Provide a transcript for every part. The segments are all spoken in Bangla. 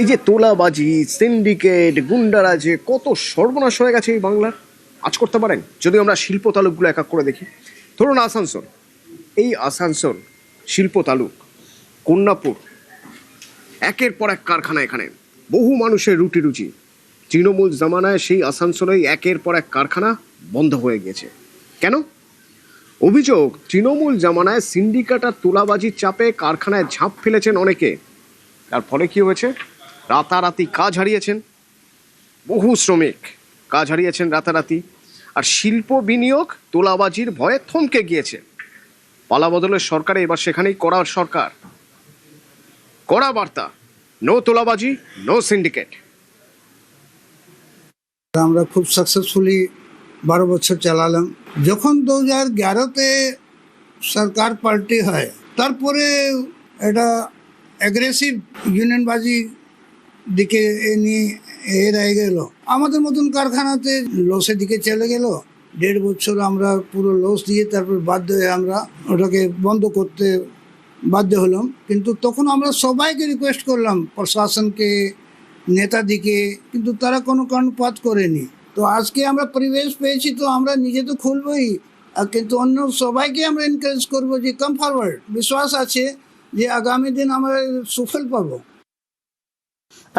এই যে তোলাবাজি, সিন্ডিকেট, গুন্ডারাজে কত সর্বনাশ হয়ে গেছে এই বাংলার, আজ করতে পারেন যদি আমরা শিল্প তালুকগুলো এক এক করে দেখি। ধরুন আসানসোল, এই আসানসোল শিল্প তালুক, কন্যাপুর, একের পর এক কারখানা, এখানে বহু মানুষের রুটি রুচি। তৃণমূল জামানায় সেই আসানসোলেই একের পর এক কারখানা বন্ধ হয়ে গেছে। কেন? অভিযোগ, তৃণমূল জামানায় সিন্ডিকেট আর তোলাবাজির চাপে কারখানায় ঝাঁপ ফেলেছেন অনেকে। তার ফলে কি হয়েছে? রাতারাতি কাজ হারিয়েছেন বহু শ্রমিক, কাজ হারিয়েছেন রাতারাতি। আর শিল্প বিনিয়োগ তোলাবাজির ভয়ে থমকে গিয়েছে। পালা বদলের সরকারে এবার সেখানেই কড়া সরকার, কড়া বার্তা, নো তোলাবাজি, নো সিন্ডিকেট। আমরা খুব সাকসেসফুলি 12 বছর চালালাম। যখন 2011-তে সরকার পাল্টি হয়, তারপরে এটা অ্যাগ্রেসিভ ইউনিয়নবাজি দিকে নিয়ে রয়ে গেল। আমাদের মতন কারখানাতে লসের দিকে চলে গেল। 1.5 বছর আমরা পুরো লস দিয়ে তারপর বাধ্য হয়ে আমরা ওটাকে বন্ধ করতে বাধ্য হলাম। কিন্তু তখন আমরা সবাইকে রিকোয়েস্ট করলাম, প্রশাসনকে, নেতাদিকে, কিন্তু তারা কোনো কর্ণপাত করেনি। তো আজকে আমরা পরিবেশ পেয়েছি, তো আমরা নিজে তো খুলবই, কিন্তু অন্য সবাইকে আমরা এনকারেজ করবো যে কাম ফরওয়ার্ড। বিশ্বাস আছে যে আগামী দিন আমরা সুফল পাবো।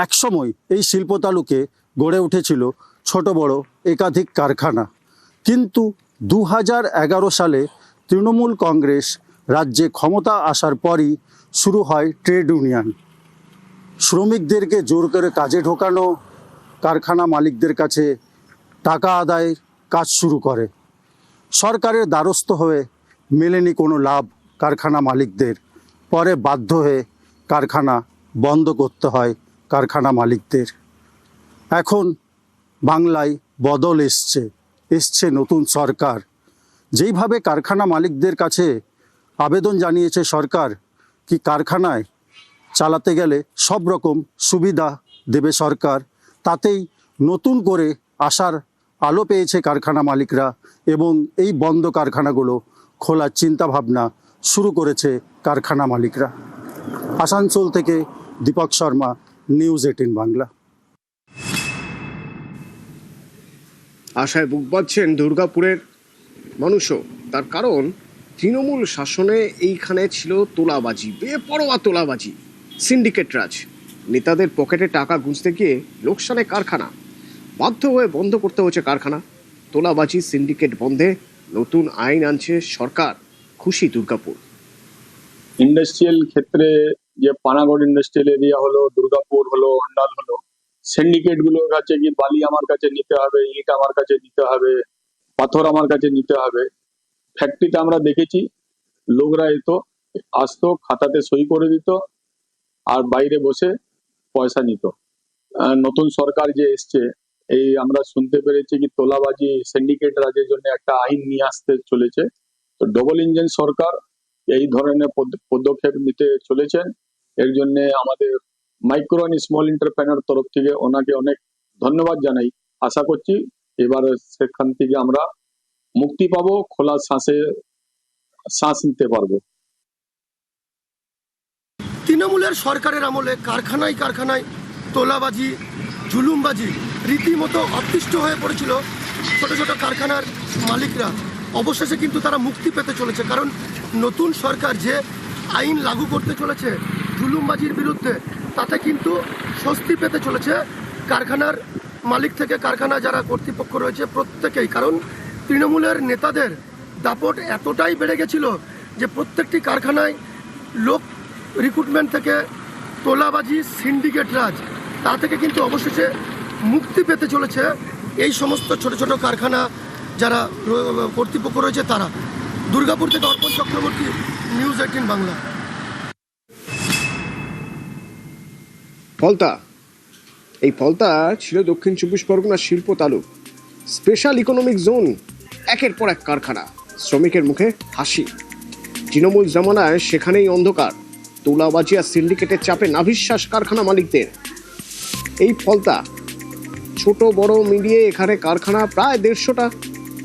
একসময় এই শিল্প তালুকে গড়ে উঠেছিল ছোট বড় একাধিক কারখানা, কিন্তু 2011 সালে তৃণমূল কংগ্রেস রাজ্যে ক্ষমতা আসার পরই শুরু হয় ট্রেড ইউনিয়ন। শ্রমিকদেরকে জোর করে কাজে ঢোকানো, কারখানা মালিকদের কাছে টাকা আদায়ের কাজ শুরু করে। সরকারের দ্বারস্থ হয়ে মেলেনি কোনো লাভ কারখানা মালিকদের। পরে বাধ্য হয়ে কারখানা বন্ধ করতে হয় কারখানা মালিকদের। এখন বাংলায় বদল এসছে নতুন সরকার। যেইভাবে কারখানা মালিকদের কাছে আবেদন জানিয়েছে সরকার, কি কারখানায় চালাতে গেলে সব রকম সুবিধা দেবে সরকার, তাতেই নতুন করে আশার আলো পেয়েছে কারখানা মালিকরা এবং এই বন্ধ কারখানাগুলো খোলার চিন্তাভাবনা শুরু করেছে কারখানা মালিকরা। আসানসোল থেকে দীপক শর্মা, নিউজ 18 বাংলা। আশায় বুক বাঁধছেন দুর্গাপুরের মানুষও। তার কারণ, তৃণমূল শাসনে এইখানে ছিল তোলাবাজি, বেপরোয়া তোলাবাজি, সিন্ডিকেট রাজ। নেতাদের পকেটে টাকা গুঁজতে গিয়ে লোকসানে কারখানা, বাধ্য হয়ে বন্ধ করতে হয়েছে কারখানা। তোলাবাজি, সিন্ডিকেট বন্ধে নতুন আইন আনছে সরকার, খুশি দুর্গাপুর। ইন্ডাস্ট্রিয়াল ক্ষেত্রে যে পানাগড় ইন্ডাস্ট্রিয়াল এরিয়া হলো, দুর্গাপুর হলো, অন্ডাল হলো, সিন্ডিকেট গুলোর কাছে কি বালি আমার কাছে নিতে হবে, ইট আমার কাছে নিতে হবে, পাথর আমার কাছে নিতে হবে। ফ্যাক্টরিতে আমরা দেখেছি লোকরা আসতো, খাতাতে সই করে দিত আর বাইরে বসে পয়সা নিত। নতুন সরকার যে এসছে, এই আমরা শুনতে পেরেছি কি তোলাবাজি, সিন্ডিকেট রাজের জন্য একটা আইন নিয়ে আসতে চলেছে। তো ডবল ইঞ্জিন সরকার এই ধরনের পদক্ষেপ নিতে চলেছেন। এর জন্য আমাদের মাইক্রো অ্যান্ড স্মল এন্টারপ্রেনার তরফ থেকে ওনাকে অনেক ধন্যবাদ জানাই। আশা করছি এবার সেখান থেকে আমরা মুক্তি পাবো, খোলা শ্বাস নিতে পারবো। তৃণমূলের সরকারের আমলে কারখানায় কারখানায় তোলাবাজি, জুলুমবাজি রীতিমতো অতিষ্ঠ হয়ে পড়েছিল ছোট ছোট কারখানার মালিকরা। অবশেষে কিন্তু তারা মুক্তি পেতে চলেছে, কারণ নতুন সরকার যে আইন লাগু করতে চলেছে জুলুমবাজির বিরুদ্ধে, তাতে কিন্তু স্বস্তি পেতে চলেছে কারখানার মালিক থেকে কারখানা যারা কর্তৃপক্ষ রয়েছে প্রত্যেকেই। কারণ তৃণমূলের নেতাদের দাপট এতটাই বেড়ে গেছিল যে প্রত্যেকটি কারখানায় লোক রিক্রুটমেন্ট থেকে তোলাবাজি, সিন্ডিকেট রাজ, তা থেকে কিন্তু অবশেষে মুক্তি পেতে চলেছে এই সমস্ত ছোট ছোট কারখানা যারা কর্তৃপক্ষ রয়েছে তারা। দুর্গাপুর থেকে অর্পণ চক্রবর্তী, নিউজ 18 বাংলা। ফলতা, এই ফলতা ছিল দক্ষিণ 24 পরগনার শিল্প তালুক, স্পেশাল ইকোনমিক জোন। একের পর এক কারখানা, শ্রমিকের মুখে হাসি। তৃণমূল জামানায় সেখানেই অন্ধকার, তোলাবাজি আর সিন্ডিকেটের চাপে নাভিশ্বাস কারখানা মালিকদের। এই ফলতা ছোট বড় মিলিয়ে এখানে কারখানা প্রায় 150টা।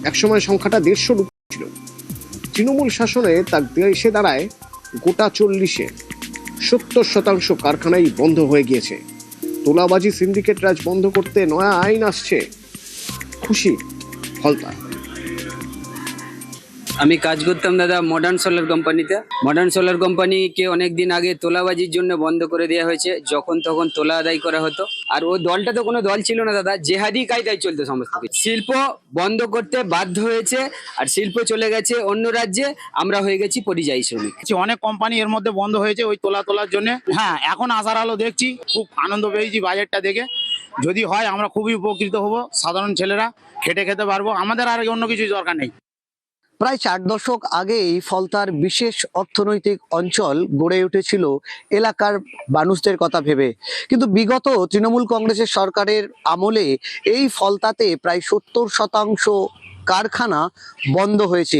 একসময় সংখ্যাটা 150 ছিল। তৃণমূল শাসনে তা এসে দাঁড়ায় গোটা 40-এ। 70% কারখানাই বন্ধ হয়ে গিয়েছে। তোলাবাজি সিন্ডিকেট রাজ বন্ধ করতে নয়া আইন আসছে, খুশি ফলতা। আমি কাজ করতাম দাদা মডার্ন সোলার কোম্পানিতে। মডার্ন সোলার কোম্পানিকে অনেক দিন আগে তোলাবাজির জন্য বন্ধ করে দেওয়া হয়েছে, যখন তখন তোলা আদায় করা হতো। আর ওই দলটা তো কোনো দল ছিল না দাদা, জেহাদি কায়দায় চলতো সমস্ত কিছু। শিল্প বন্ধ করতে বাধ্য হয়েছে, আর শিল্প চলে গেছে অন্য রাজ্যে, আমরা হয়ে গেছি পরিযায়ী শ্রমিক। অনেক কোম্পানি এর মধ্যে বন্ধ হয়েছে ওই তোলার জন্য। হ্যাঁ, এখন আসার আলো দেখছি, খুব আনন্দ পেয়েছি বাজেটটা দেখে। যদি হয় আমরা খুবই উপকৃত হব, সাধারণ ছেলেরা খেটে খেতে পারবো, আমাদের আর অন্য কিছু দরকার নেই। প্রায় 4 দশক আগেই ফলতার বিশেষ অর্থনৈতিক অঞ্চল গড়ে উঠেছিল এলাকার মানুষদের কথা ভেবে, কিন্তু বিগত তৃণমূল কংগ্রেসের সরকারের আমলে এই ফলতাতে প্রায় 70% কারখানা বন্ধ হয়েছে।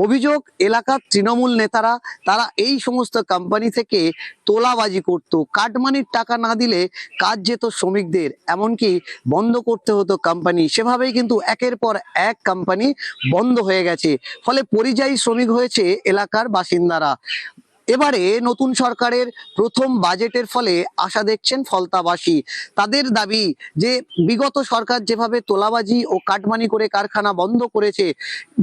অভিযোগ, এলাকার তৃণমূল নেতারা তারা এই সমস্ত কোম্পানি থেকে তোলাবাজি করত, কাটমানির টাকা না দিলে কাজ যেত শ্রমিকদের, এমনকি বন্ধ করতে হতো কোম্পানি। সেভাবেই কিন্তু একের পর এক কোম্পানি বন্ধ হয়ে গেছে, ফলে পরিযায়ী শ্রমিক হয়েছে এলাকার বাসিন্দারা। এবারে নতুন সরকারের প্রথম বাজেটের ফলে আশা দেখছেন ফলতাবাসী। তাদের দাবি যে বিগত সরকার যেভাবে তোলাবাজি ও কাটমানি করে কারখানা বন্ধ করেছে,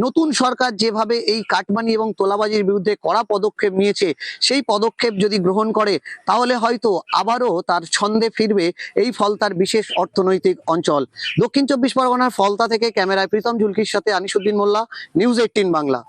নতুন সরকার যেভাবে এই কাটমানি এবং তোলাবাজির বিরুদ্ধে কড়া পদক্ষেপ নিয়েছে, সেই পদক্ষেপ যদি গ্রহণ করে তাহলে হয়তো আবারও তার ছন্দে ফিরবে এই ফলতার বিশেষ অর্থনৈতিক অঞ্চল। দক্ষিণ 24 পরগনার ফলতা থেকে ক্যামেরায় প্রীতম ঝুলকির সাথে আনিসুদ্দিন মোল্লা, নিউজ 18 বাংলা।